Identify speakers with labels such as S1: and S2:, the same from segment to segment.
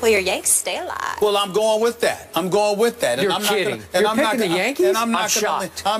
S1: Well, your Yanks stay alive.
S2: Well, I'm going with that. I'm going with that.
S3: You're kidding. You're picking the Yankees?
S2: And I'm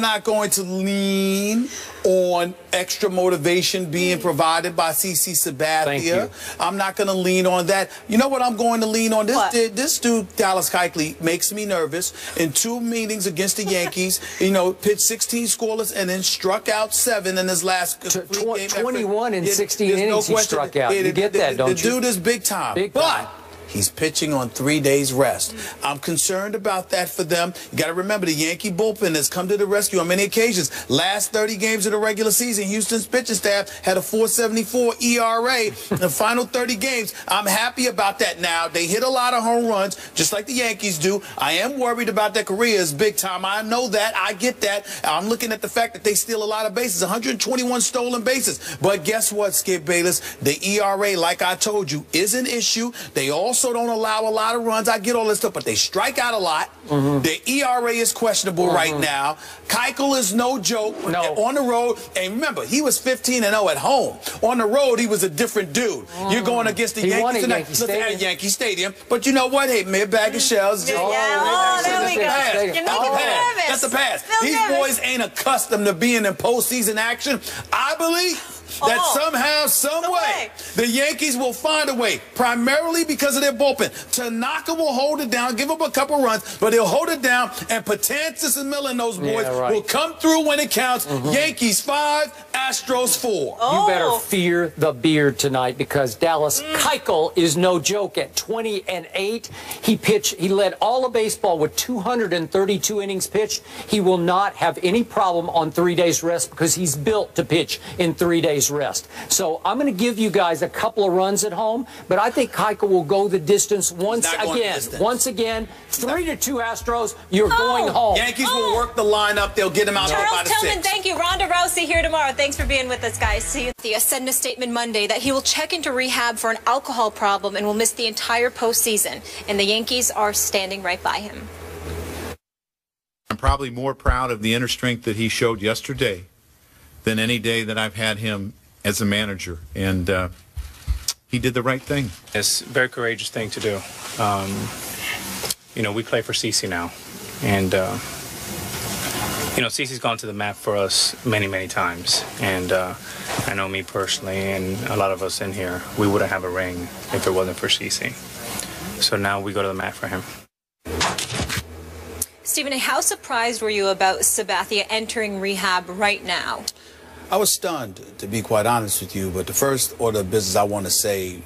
S2: not going to lean on extra motivation being provided by CC Sabathia. I'm not going to lean on that. You know what I'm going to lean on? This dude, Dallas Keuchel, makes me nervous. In 2 meetings against the Yankees, you know, pitched 16 scoreless and then struck out 7 in his last
S3: 21 in 16 innings he struck out. You get that, don't you?
S2: The dude is big time.
S3: Big time.
S2: He's pitching on 3 days rest. I'm concerned about that for them. You got to remember, the Yankee bullpen has come to the rescue on many occasions. Last 30 games of the regular season, Houston's pitching staff had a 4.74 ERA. The final 30 games, I'm happy about that now. They hit a lot of home runs, just like the Yankees do. I am worried about their careers big time. I know that. I get that. I'm looking at the fact that they steal a lot of bases, 121 stolen bases. But guess what, Skip Bayless? The ERA, like I told you, is an issue. They also don't allow a lot of runs. I get all this stuff, but they strike out a lot. The ERA is questionable right now. Keuchel is no joke on the road. And remember, he was 15-0 at home. On the road, he was a different dude. You're going against the Yankees tonight. At Yankee Stadium. But you know what? Hey, mid bag of shells.
S1: There we go. You're making me nervous.
S2: That's a pass. These boys ain't accustomed to being in postseason action. I believe that somehow, some way, the Yankees will find a way, primarily because of their bullpen. Tanaka will hold it down, give up a couple runs, but he'll hold it down, and Patansis and Miller and those boys will come through when it counts. Yankees 5, Astros 4.
S3: You better fear the beard tonight, because Dallas Keuchel is no joke. At 20-8, he led all of baseball with 232 innings pitched. He will not have any problem on 3 days rest, because he's built to pitch in 3 days rest. So I'm going to give you guys a couple of runs at home, but I think Keuchel will go the distance once again. 3-2 Astros. You're going home.
S2: Yankees will work the lineup. They'll get him out there by the 6.
S1: Tillman, thank you. Ronda Rousey here tomorrow. Thanks for being with us, guys. See you. The Espn statement Monday that he will check into rehab for an alcohol problem and will miss the entire postseason. And the Yankees are standing right by him.
S4: I'm probably more proud of the inner strength that he showed yesterday than any day that I've had him as a manager, and he did the right thing.
S5: It's a very courageous thing to do. You know, we play for CC now, and you know, CC's gone to the mat for us many, many times, and I know me personally and a lot of us in here, we wouldn't have a ring if it wasn't for CC. So now we go to the mat for him.
S1: Stephen, how surprised were you about Sabathia entering rehab right now?
S2: I was stunned, to be quite honest with you, but the first order of business I want to say,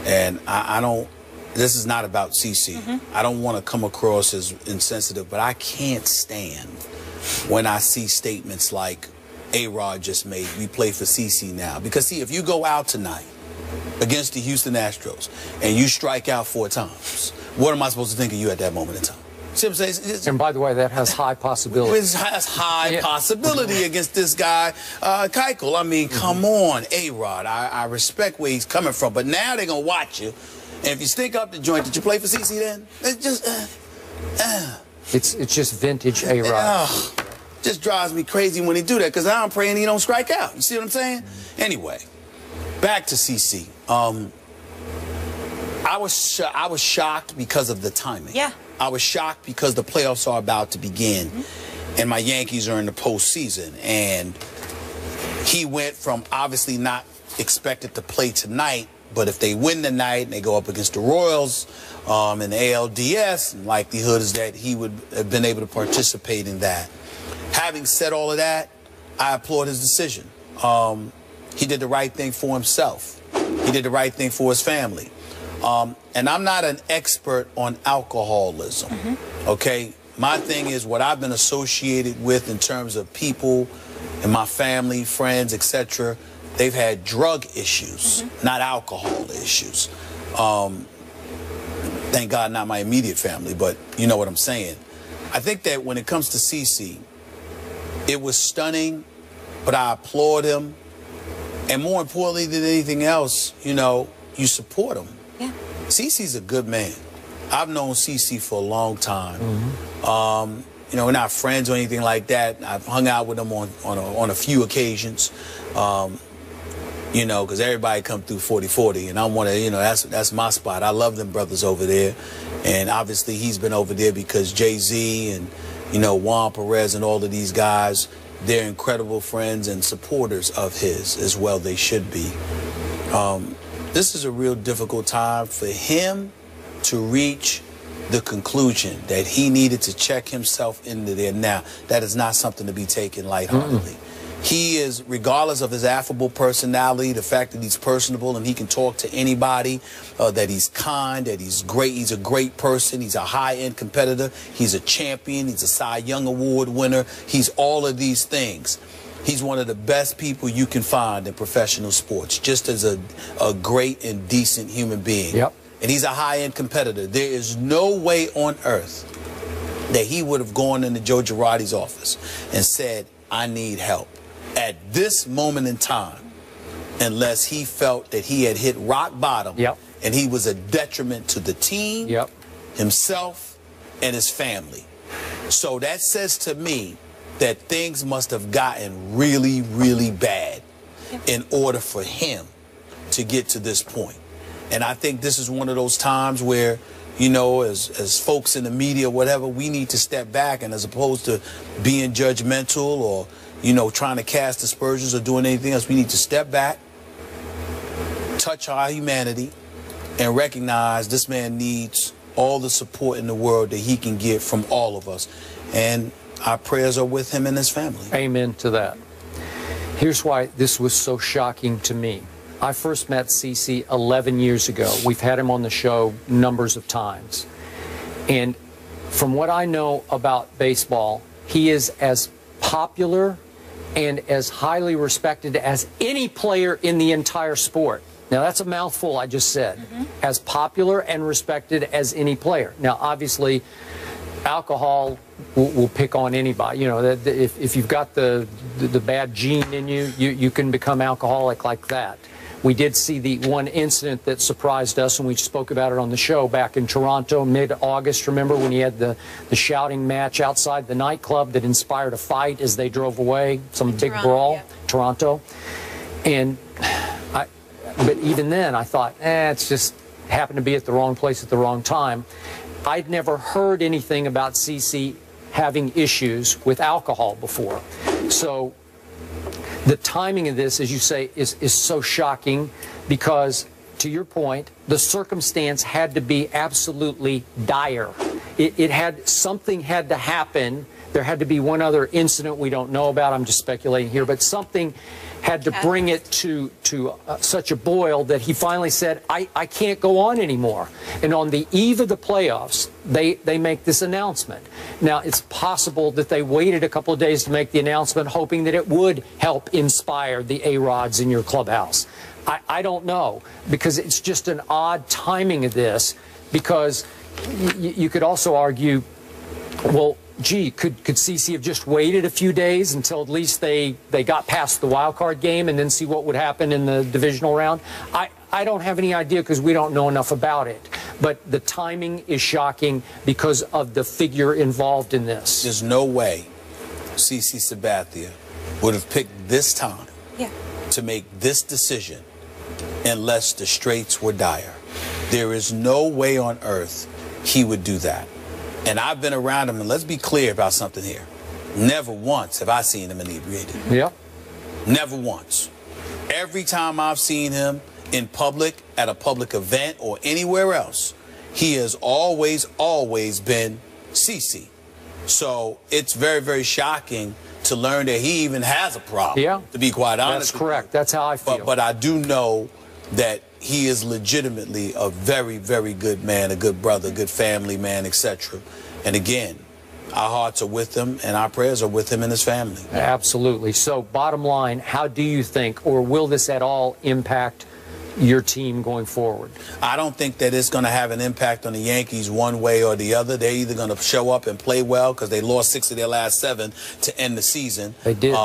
S2: and I don't, this is not about CC. I don't want to come across as insensitive, but I can't stand when I see statements like A-Rod just made, we play for CC now. Because, see, if you go out tonight against the Houston Astros and you strike out 4 times, what am I supposed to think of you at that moment in time? See what I'm saying?
S3: And by the way, that has high possibility.
S2: It has high possibility against this guy, Keuchel. I mean, come on, A-Rod. I respect where he's coming from, but now they're going to watch you. And if you stink up the joint, did you play for CC then? It's just,
S3: It's just vintage A-Rod.
S2: Just drives me crazy when he do that, because I'm praying he don't strike out. You see what I'm saying? Anyway, back to CC. I was shocked because of the timing.
S1: Yeah.
S2: I was shocked because the playoffs are about to begin, and my Yankees are in the postseason. And he went from obviously not expected to play tonight, but if they win tonight and they go up against the Royals in the ALDS, likelihood is that he would have been able to participate in that. Having said all of that, I applaud his decision. He did the right thing for himself. He did the right thing for his family. And I'm not an expert on alcoholism, okay? My thing is what I've been associated with in terms of people in my family, friends, etc. They've had drug issues, not alcohol issues. Thank God not my immediate family, but you know what I'm saying. I think that when it comes to CC, it was stunning, but I applaud him. And more importantly than anything else, you know, you support him.
S1: Yeah.
S2: CC's a good man. I've known CC for a long time. You know, we're not friends or anything like that. I've hung out with him on a few occasions. you know, because everybody come through 40-40, and I want to, you know, that's my spot. I love them brothers over there, and obviously he's been over there because Jay-Z and, you know, Juan Perez and all of these guys, they're incredible friends and supporters of his as well. They should be. This is a real difficult time for him to reach the conclusion that he needed to check himself into there. Now, that is not something to be taken lightheartedly. He is, regardless of his affable personality, the fact that he's personable and he can talk to anybody, that he's kind, that he's great, he's a great person, he's a high-end competitor, he's a champion, he's a Cy Young Award winner, he's all of these things. He's one of the best people you can find in professional sports, just as a great and decent human being.
S3: Yep.
S2: And he's a high-end competitor. There is no way on earth that he would have gone into Joe Girardi's office and said, I need help at this moment in time, unless he felt that he had hit rock bottom.
S3: Yep.
S2: And he was a detriment to the team,
S3: Yep.
S2: himself, and his family. So that says to me that things must have gotten really, really bad in order for him to get to this point. And I think this is one of those times where, you know, as folks in the media, whatever, we need to step back, and as opposed to being judgmental or, you know, trying to cast aspersions or doing anything else, we need to step back, touch our humanity, and recognize this man needs all the support in the world that he can get from all of us. And our prayers are with him and his family.
S3: Amen to that. Here's why this was so shocking to me. I first met CeCe 11 years ago. We've had him on the show numbers of times. And from what I know about baseball, he is as popular and as highly respected as any player in the entire sport. Now, that's a mouthful I just said. As popular and respected as any player. Now, obviously, alcohol will pick on anybody. You know, if you've got the bad gene in you, you can become alcoholic like that. We did see the one incident that surprised us, and we spoke about it on the show back in Toronto, mid-August. Remember when he had the shouting match outside the nightclub that inspired a fight as they drove away, some big brawl, yeah. Toronto. And but even then, I thought, it's just happened to be at the wrong place at the wrong time. I'd never heard anything about CeCe having issues with alcohol before. So the timing of this, as you say, is so shocking because, to your point, the circumstance had to be absolutely dire. Something had to happen. There had to be one other incident we don't know about. I'm just speculating here, but something had to bring it to such a boil that he finally said, I can't go on anymore. And on the eve of the playoffs, they make this announcement. Now, it's possible that they waited a couple of days to make the announcement, hoping that it would help inspire the A-Rods in your clubhouse. I don't know, because it's just an odd timing of this, because you could also argue, well, gee, could CeCe have just waited a few days until at least they got past the wild card game and then see what would happen in the divisional round? I don't have any idea because we don't know enough about it. But the timing is shocking because of the figure involved in this.
S2: There's no way CeCe Sabathia would have picked this time to make this decision unless the straits were dire. There is no way on earth he would do that. And I've been around him, and let's be clear about something here. Never once have I seen him inebriated.
S3: Yeah.
S2: Never once. Every time I've seen him in public, at a public event, or anywhere else, he has always been CeCe. So it's very, very shocking to learn that he even has a problem, to be quite honest.
S3: That's correct. That's how I feel.
S2: But I do know that he is legitimately a very, very good man, a good brother, good family man, etc. And again, our hearts are with him and our prayers are with him and his family.
S3: Absolutely. So bottom line, how do you think, or will this at all impact your team going forward?
S2: I don't think that it's going to have an impact on the Yankees one way or the other. They're either going to show up and play well because they lost 6 of their last 7 to end the season.
S3: They did.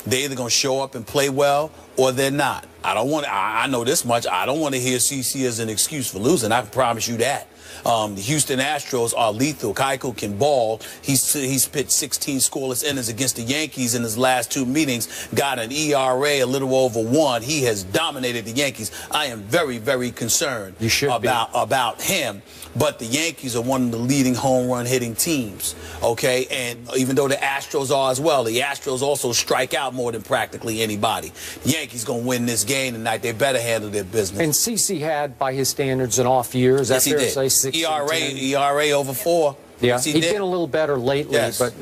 S2: They're either going to show up and play well or they're not. I know this much. I don't want to hear CeCe as an excuse for losing. I can promise you that. The Houston Astros are lethal. Keuchel can ball. He's pitched 16 scoreless innings against the Yankees in his last 2 meetings, got an ERA a little over 1. He has dominated the Yankees. I am very, very concerned about him. But the Yankees are one of the leading home run hitting teams, okay? And even though the Astros are as well, the Astros also strike out more than practically anybody. The Yankees going to win this game tonight. They better handle their business.
S3: And CeCe had, by his standards, an off year. Is that fair to say? 6
S2: ERA over 4.
S3: Yeah,
S2: yes,
S3: he's been a little better lately,
S2: yes.
S3: but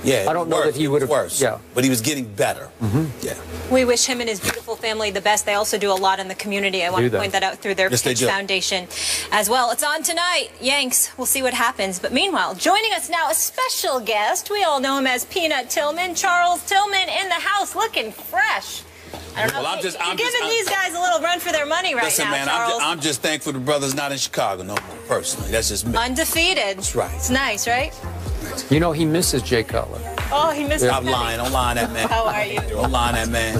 S2: yeah,
S3: I don't know that he would have.
S2: Worse.
S3: Yeah,
S2: but he was getting better. Yeah.
S1: We wish him and his beautiful family the best. They also do a lot in the community. I want to point that out through their Pitch Foundation as well. It's on tonight. Yanks, we'll see what happens. But meanwhile, joining us now, a special guest. We all know him as Peanut Tillman. Charles Tillman in the house, looking fresh. I don't know.
S2: Well,
S1: I'm giving these guys a little run for their money right now,
S2: man,
S1: Charles.
S2: I'm just thankful the brother's not in Chicago no more, personally. That's just me.
S1: Undefeated.
S2: That's right.
S1: It's nice, right?
S3: You know, he misses Jay Cutler.
S1: Oh, he misses.
S2: I'm lying. Don't lie on that man.
S1: How are you?
S2: Don't lie on that man.